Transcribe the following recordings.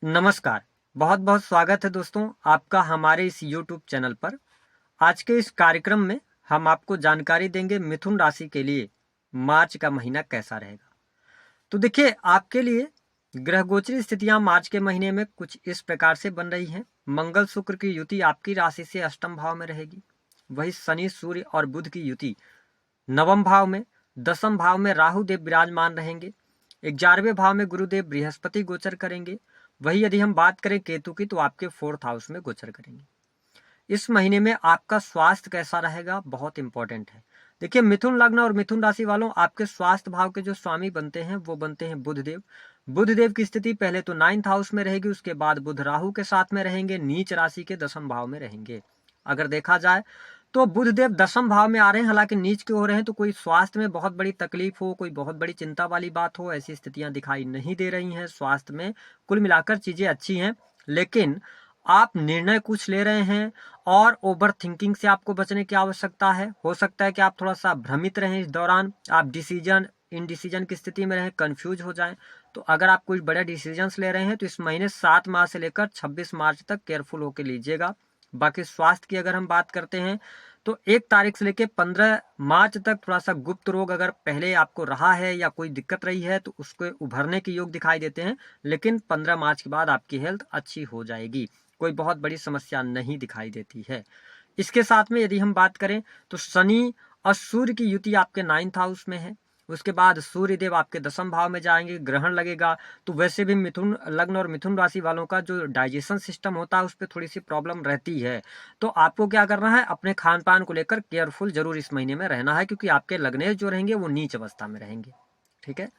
नमस्कार। बहुत बहुत स्वागत है दोस्तों आपका हमारे इस YouTube चैनल पर। आज के इस कार्यक्रम में हम आपको जानकारी देंगे मिथुन राशि के लिए मार्च का महीना कैसा रहेगा। तो देखिए, आपके लिए ग्रह गोचरी स्थितियां मार्च के महीने में कुछ इस प्रकार से बन रही हैं। मंगल शुक्र की युति आपकी राशि से अष्टम भाव में रहेगी। वही शनि सूर्य और बुध की युति नवम भाव में, दसम भाव में राहु देव विराजमान रहेंगे। 11वें भाव में गुरुदेव बृहस्पति गोचर करेंगे। वही यदि हम बात करें केतु की, तो आपके 4th हाउस में गोचर करेंगे। इस महीने में आपका स्वास्थ्य कैसा रहेगा, बहुत इंपॉर्टेंट है। देखिए, मिथुन लग्न और मिथुन राशि वालों, आपके स्वास्थ्य भाव के जो स्वामी बनते हैं वो बनते हैं बुधदेव। बुधदेव की स्थिति पहले तो 9th हाउस में रहेगी, उसके बाद बुध राहु के साथ में रहेंगे, नीच राशि के 10th भाव में रहेंगे। अगर देखा जाए तो बुधदेव 10th भाव में आ रहे हैं, हालांकि नीच के हो रहे हैं, तो कोई स्वास्थ्य में बहुत बड़ी तकलीफ हो, कोई बहुत बड़ी चिंता वाली बात हो, ऐसी स्थितियां दिखाई नहीं दे रही हैं। स्वास्थ्य में कुल मिलाकर चीजें अच्छी हैं, लेकिन आप निर्णय कुछ ले रहे हैं और ओवर थिंकिंग से आपको बचने की आवश्यकता है। हो सकता है कि आप थोड़ा सा भ्रमित रहें इस दौरान, आप इनडिसीजन की स्थिति में रहें, कंफ्यूज हो जाएं। तो अगर आप कुछ बड़े डिसीजंस ले रहे हैं तो इस महीने 7 मार्च से लेकर 26 मार्च तक केयरफुल होकर लीजिएगा। बाकी स्वास्थ्य की अगर हम बात करते हैं तो 1 तारीख से लेकर 15 मार्च तक थोड़ा सा गुप्त रोग अगर पहले आपको रहा है या कोई दिक्कत रही है तो उसको उभरने के योग दिखाई देते हैं, लेकिन 15 मार्च के बाद आपकी हेल्थ अच्छी हो जाएगी, कोई बहुत बड़ी समस्या नहीं दिखाई देती है। इसके साथ में यदि हम बात करें तो शनि और सूर्य की युति आपके 9th हाउस में है। उसके बाद सूर्य देव आपके 10th भाव में जाएंगे, ग्रहण लगेगा। तो वैसे भी मिथुन लग्न और मिथुन राशि वालों का जो डाइजेशन सिस्टम होता है उस पर थोड़ी सी प्रॉब्लम रहती है। तो आपको क्या करना है, अपने खान पान को लेकर केयरफुल जरूर इस महीने में रहना है, क्योंकि आपके लग्नेश जो रहेंगे वो नीच अवस्था में रहेंगे। ठीक है,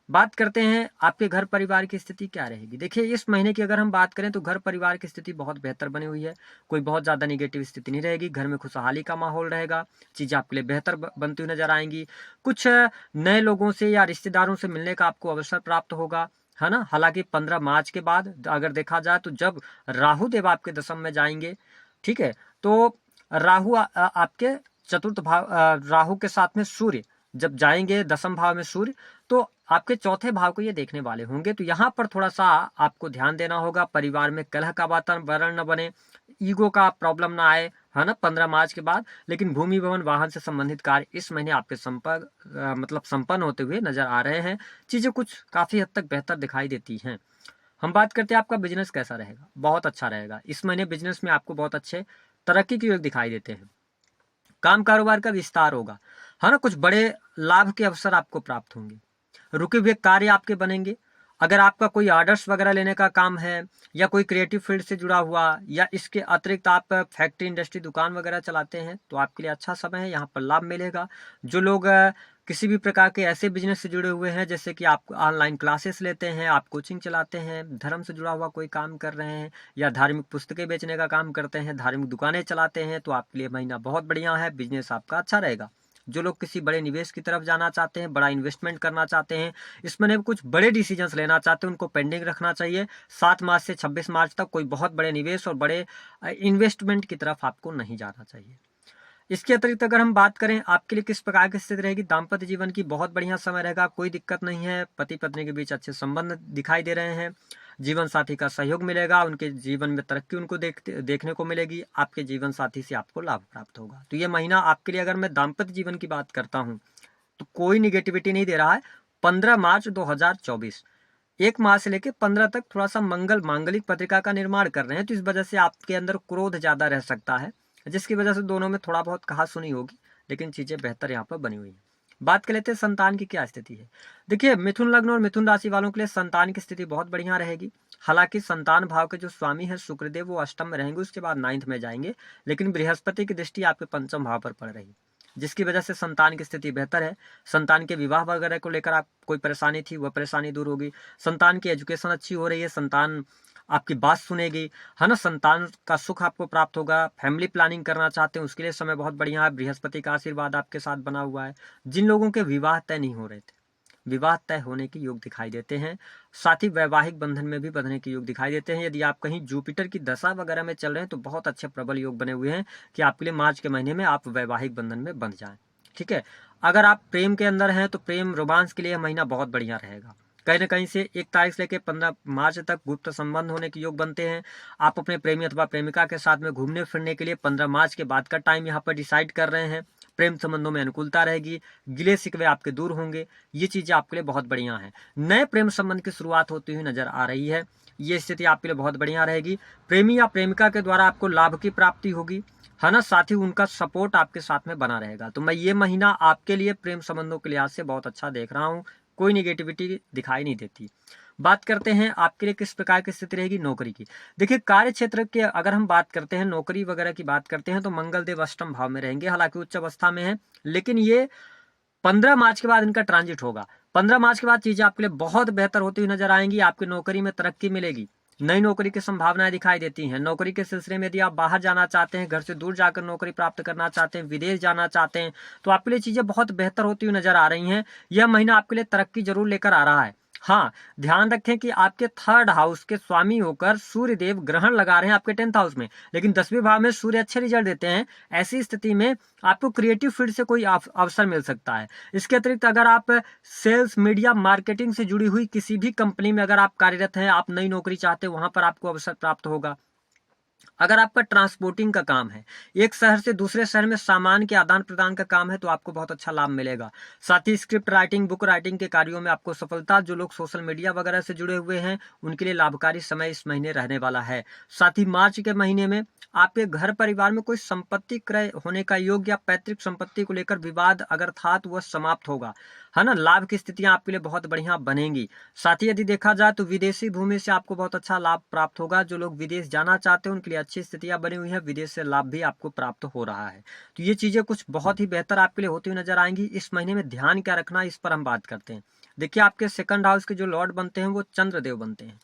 बात करते हैं आपके घर परिवार की स्थिति क्या रहेगी। देखिए, इस महीने की अगर हम बात करें तो घर परिवार की स्थिति बहुत बेहतर बनी हुई है। कोई बहुत ज्यादा निगेटिव स्थिति नहीं रहेगी, घर में खुशहाली का माहौल रहेगा, चीजें आपके लिए बेहतर बनती हुई नजर आएंगी। कुछ नए लोगों से या रिश्तेदारों से मिलने का आपको अवसर प्राप्त होगा, है ना। हालांकि 15 मार्च के बाद अगर देखा जाए तो जब राहु देव आपके दशम में जाएंगे, ठीक है, तो राहु आपके चतुर्थ भाव, राहु के साथ में सूर्य जब जाएंगे 10th भाव में सूर्य, तो आपके 4थे भाव को ये देखने वाले होंगे। तो यहाँ पर थोड़ा सा आपको ध्यान देना होगा, परिवार में कलह का वातावरण न बने, ईगो का प्रॉब्लम ना आए, है ना, 15 मार्च के बाद। लेकिन भूमि भवन वाहन से संबंधित कार्य इस महीने आपके संपन्न होते हुए नजर आ रहे हैं। चीजें कुछ काफी हद तक बेहतर दिखाई देती हैं। हम बात करते हैं आपका बिजनेस कैसा रहेगा। बहुत अच्छा रहेगा। इस महीने बिजनेस में आपको बहुत अच्छे तरक्की के योग दिखाई देते हैं। काम कारोबार का विस्तार होगा, है ना, कुछ बड़े लाभ के अवसर आपको प्राप्त होंगे। रुके हुए कार्य आपके बनेंगे। अगर आपका कोई ऑर्डर्स वगैरह लेने का काम है या कोई क्रिएटिव फील्ड से जुड़ा हुआ, या इसके अतिरिक्त आप फैक्ट्री इंडस्ट्री दुकान वगैरह चलाते हैं, तो आपके लिए अच्छा समय है, यहाँ पर लाभ मिलेगा। जो लोग किसी भी प्रकार के ऐसे बिजनेस से जुड़े हुए हैं, जैसे कि आप ऑनलाइन क्लासेस लेते हैं, आप कोचिंग चलाते हैं, धर्म से जुड़ा हुआ कोई काम कर रहे हैं, या धार्मिक पुस्तकें बेचने का काम करते हैं, धार्मिक दुकानें चलाते हैं, तो आपके लिए महीना बहुत बढ़िया है, बिजनेस आपका अच्छा रहेगा। जो लोग किसी बड़े निवेश की तरफ जाना चाहते हैं, बड़ा इन्वेस्टमेंट करना चाहते हैं, इस महीने में कुछ बड़े डिसीजंस लेना चाहते हैं, उनको पेंडिंग रखना चाहिए। 7 मार्च से 26 मार्च तक कोई बहुत बड़े निवेश और बड़े इन्वेस्टमेंट की तरफ आपको नहीं जाना चाहिए। इसके अतिरिक्त अगर हम बात करें आपके लिए किस प्रकार की स्थिति रहेगी, दाम्पत्य जीवन की बहुत बढ़िया समय रहेगा, कोई दिक्कत नहीं है। पति पत्नी के बीच अच्छे संबंध दिखाई दे रहे हैं। जीवन साथी का सहयोग मिलेगा, उनके जीवन में तरक्की उनको देखने को मिलेगी। आपके जीवन साथी से आपको लाभ प्राप्त होगा। तो ये महीना आपके लिए, अगर मैं दाम्पत्य जीवन की बात करता हूँ, तो कोई निगेटिविटी नहीं दे रहा है। 15 मार्च 2024, 1 मार्च से लेकर 15 तक थोड़ा सा मंगल मांगलिक पत्रिका का निर्माण कर रहे हैं, तो इस वजह से आपके अंदर क्रोध ज्यादा रह सकता है, जिसकी वजह से दोनों में थोड़ा बहुत कहा सुनी होगी, लेकिन चीजें बेहतर यहाँ पर बनी हुई है। बात कर लेते हैं संतान की क्या स्थिति है। देखिए, मिथुन लग्न और मिथुन राशि वालों के लिए संतान की स्थिति बहुत बढ़िया रहेगी। हालांकि संतान भाव के जो स्वामी है शुक्रदेव, वो अष्टम में रहेंगे, उसके बाद 9th में जाएंगे, लेकिन बृहस्पति की दृष्टि आपके 5th भाव पर पड़ रही है, जिसकी वजह से संतान की स्थिति बेहतर है। संतान के विवाह वगैरह को लेकर आप कोई परेशानी थी, वह परेशानी दूर होगी। संतान की एजुकेशन अच्छी हो रही है, संतान आपकी बात सुनेगी, है ना। संतान का सुख आपको प्राप्त होगा। फैमिली प्लानिंग करना चाहते हैं, उसके लिए समय बहुत बढ़िया है। बृहस्पति का आशीर्वाद आपके साथ बना हुआ है। जिन लोगों के विवाह तय नहीं हो रहे थे, विवाह तय होने के योग दिखाई देते हैं। साथ ही वैवाहिक बंधन में भी बंधने के योग दिखाई देते हैं। यदि आप कहीं जुपिटर की दशा वगैरह में चल रहे हैं तो बहुत अच्छे प्रबल योग बने हुए हैं कि आपके लिए मार्च के महीने में आप वैवाहिक बंधन में बंध जाएं। ठीक है, अगर आप प्रेम के अंदर हैं तो प्रेम रोमांस के लिए महीना बहुत बढ़िया रहेगा। कहीं न कहीं से 1 तारीख से लेकर 15 मार्च तक गुप्त संबंध होने के योग बनते हैं। आप अपने प्रेमी अथवा प्रेमिका के साथ में घूमने फिरने के लिए 15 मार्च के बाद का टाइम यहाँ पर डिसाइड कर रहे हैं। प्रेम संबंधों में अनुकूलता रहेगी, गिले शिकवे आपके दूर होंगे, ये चीज़ें आपके लिए बहुत बढ़िया हैं। नए प्रेम संबंध की शुरुआत होती हुई नजर आ रही है, ये स्थिति आपके लिए बहुत बढ़िया रहेगी। प्रेमी या प्रेमिका के द्वारा आपको लाभ की प्राप्ति होगी, है ना, साथ ही उनका सपोर्ट आपके साथ में बना रहेगा। तो मैं ये महीना आपके लिए प्रेम संबंधों के लिहाज से बहुत अच्छा देख रहा हूँ, कोई नेगेटिविटी दिखाई नहीं देती। बात करते हैं आपके लिए किस प्रकार की स्थिति रहेगी नौकरी की। देखिए, कार्य क्षेत्र के अगर हम बात करते हैं, नौकरी वगैरह की बात करते हैं, तो मंगल देव अष्टम भाव में रहेंगे, हालांकि उच्च अवस्था में है, लेकिन ये 15 मार्च के बाद इनका ट्रांजिट होगा। 15 मार्च के बाद चीजें आपके लिए बहुत बेहतर होती हुई नजर आएंगी। आपकी नौकरी में तरक्की मिलेगी, नई नौकरी की संभावनाएं दिखाई देती हैं। नौकरी के सिलसिले में यदि आप बाहर जाना चाहते हैं, घर से दूर जाकर नौकरी प्राप्त करना चाहते हैं, विदेश जाना चाहते हैं, तो आपके लिए चीजें बहुत बेहतर होती हुई नजर आ रही हैं। यह महीना आपके लिए तरक्की जरूर लेकर आ रहा है। हाँ, ध्यान रखें कि आपके 3rd हाउस के स्वामी होकर सूर्य देव ग्रहण लगा रहे हैं आपके 10th हाउस में, लेकिन 10वें भाव में सूर्य अच्छे रिजल्ट देते हैं। ऐसी स्थिति में आपको क्रिएटिव फील्ड से कोई अवसर मिल सकता है। इसके अतिरिक्त अगर आप सेल्स, मीडिया, मार्केटिंग से जुड़ी हुई किसी भी कंपनी में अगर आप कार्यरत हैं, आप नई नौकरी चाहते हैं, वहां पर आपको अवसर प्राप्त होगा। अगर आपका ट्रांसपोर्टिंग का काम है, एक शहर से दूसरे शहर में सामान के आदान प्रदान का काम है, तो आपको बहुत अच्छा लाभ मिलेगा। साथ ही स्क्रिप्ट राइटिंग, बुक राइटिंग के कार्यों में आपको सफलता, जो लोग सोशल मीडिया वगैरह से जुड़े हुए हैं उनके लिए लाभकारी समय इस महीने रहने वाला है। साथ ही मार्च के महीने में आपके घर परिवार में कोई संपत्ति क्रय होने का योग या पैतृक संपत्ति को लेकर विवाद अगर था तो वह समाप्त होगा, है ना। लाभ की स्थितियां आपके लिए बहुत बढ़िया बनेंगी। साथ ही यदि देखा जाए तो विदेशी भूमि से आपको बहुत अच्छा लाभ प्राप्त होगा। जो लोग विदेश जाना चाहते हैं उनके लिए अच्छी स्थितियां बनी हुई हैं, विदेश से लाभ भी आपको प्राप्त हो रहा है। तो ये चीजें कुछ बहुत ही बेहतर आपके लिए होती हुई नजर आएंगी। इस महीने में ध्यान क्या रखना, इस पर हम बात करते हैं। देखिए, आपके 2nd हाउस के जो लॉर्ड बनते हैं वो चंद्रदेव बनते हैं।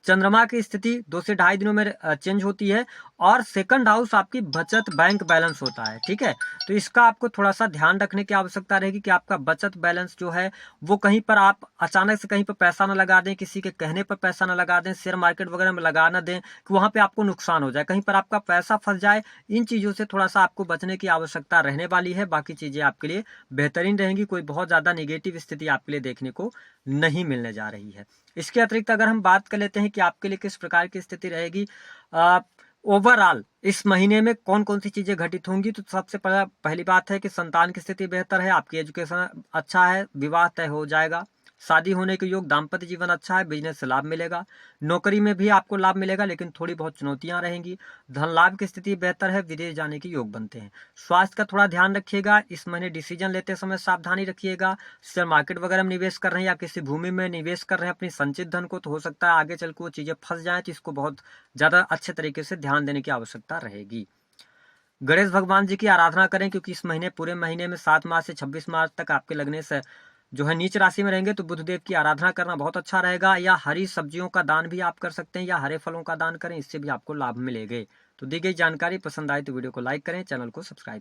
चंद्रमा की स्थिति 2 से 2.5 दिनों में चेंज होती है, और 2nd हाउस आपकी बचत बैंक बैलेंस होता है, ठीक है। तो इसका आपको थोड़ा सा ध्यान रखने की आवश्यकता रहेगी कि आपका बचत बैलेंस जो है वो कहीं पर आप अचानक से कहीं पर पैसा न लगा दें, किसी के कहने पर पैसा न लगा दें, शेयर मार्केट वगैरह में लगा न दें कि वहां पे आपको नुकसान हो जाए, कहीं पर आपका पैसा फंस जाए। इन चीजों से थोड़ा सा आपको बचने की आवश्यकता रहने वाली है। बाकी चीजें आपके लिए बेहतरीन रहेंगी, कोई बहुत ज्यादा निगेटिव स्थिति आपके लिए देखने को नहीं मिलने जा रही है। इसके अतिरिक्त अगर हम बात कर लेते हैं कि आपके लिए किस प्रकार की स्थिति रहेगी ओवरऑल इस महीने में कौन कौन सी चीजें घटित होंगी, तो सबसे पहली बात है कि संतान की स्थिति बेहतर है, आपकी एजुकेशन अच्छा है, विवाह तय हो जाएगा, शादी होने के योग, दाम्पत्य जीवन अच्छा है, बिजनेस से लाभ मिलेगा, नौकरी में भी आपको लाभ मिलेगा, लेकिन थोड़ी बहुत चुनौतियां रहेंगी। धन लाभ की स्थिति बेहतर है, विदेश जाने के योग बनते हैं। स्वास्थ्य का थोड़ा ध्यान रखिएगा, इस महीने डिसीजन लेते समय सावधानी रखिएगा। शेयर मार्केट वगैरह में निवेश कर रहे हैं या किसी भूमि में निवेश कर रहे हैं अपनी संचित धन को, तो हो सकता है आगे चल के वो चीजें फंस जाए, तो इसको बहुत ज्यादा अच्छे तरीके से ध्यान देने की आवश्यकता रहेगी। गणेश भगवान जी की आराधना करें, क्योंकि इस महीने पूरे महीने में 7 मार्च से 26 मार्च तक आपके लगने से जो है नीच राशि में रहेंगे, तो बुधदेव की आराधना करना बहुत अच्छा रहेगा। या हरी सब्जियों का दान भी आप कर सकते हैं, या हरे फलों का दान करें, इससे भी आपको लाभ मिलेंगे। तो दी गई जानकारी पसंद आए तो वीडियो को लाइक करें, चैनल को सब्सक्राइब करें।